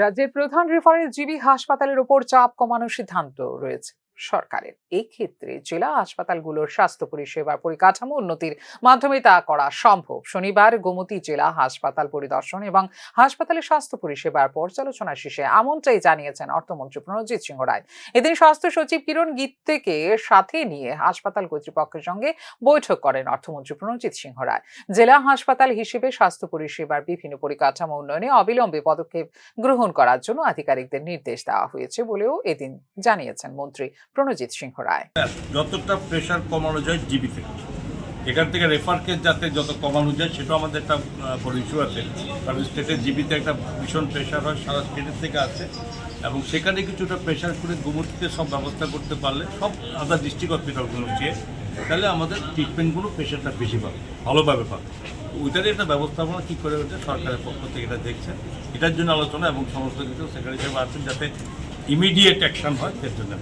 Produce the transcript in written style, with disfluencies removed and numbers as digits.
রাজ্যের প্রধান referral GB হাসপাতালের উপর চাপ কমানোর সিদ্ধান্ত রয়েছে সরকারের। এই ক্ষেত্রে জেলা হাসপাতালগুলোর স্বাস্থ্য পরিষেবার পরিকাঠামো উন্নতির মাধ্যমে তা করা সম্ভব। শনিবার গোমতী জেলা হাসপাতাল পরিদর্শন এবং হাসপাতালের স্বাস্থ্য পরিষেবার পর্যালোচনা শেষে এমনটাই জানিয়েছেন অর্থমন্ত্রী প্রণজিৎ সিংহ রায়। এদিন স্বাস্থ্য সচিব কিরণ গিত্তেকে সাথে নিয়ে হাসপাতাল কর্তৃপক্ষের সঙ্গে বৈঠক করেন অর্থমন্ত্রী প্রণজিৎ সিংহ রায়। জেলা হাসপাতাল হিসেবে স্বাস্থ্য পরিষেবার বিভিন্ন পরিকাঠামো উন্নয়নে অবিলম্বে পদক্ষেপ গ্রহণ করার জন্য আধিকারিকদের নির্দেশ দেওয়া হয়েছে বলেও এদিন জানিয়েছেন মন্ত্রী প্রণজিৎ সিংহ রায়। যতটা প্রেশার কমানো যায় জিবি থেকে, এখান থেকে রেফার কেস যাতে যত কমানো যায় সেটাও আমাদের একটা বড় ইস্যু আছে। কারণ স্টেটে জিবিতে একটা ভীষণ প্রেশার হয়, সারা স্টেটের থেকে আছে, এবং সেখানে কিছুটা প্রেশার করে গোমতীতে সব ব্যবস্থা করতে পারলে সব আদার ডিস্ট্রিক্ট হসপিটালগুলো চেয়ে, তাহলে আমাদের ট্রিটমেন্টগুলো পেশেন্টটা বেশি পাবে, ভালোভাবে পাবে। ওইটারই একটা ব্যবস্থাপনা কী করে হচ্ছে সরকারের পক্ষ থেকে এটা দেখছে, এটার জন্য আলোচনা এবং সমস্ত কিছু সেক্রেটারি সাহেব আছেন যাতে ইমিডিয়েট অ্যাকশন হয়, এর জন্য।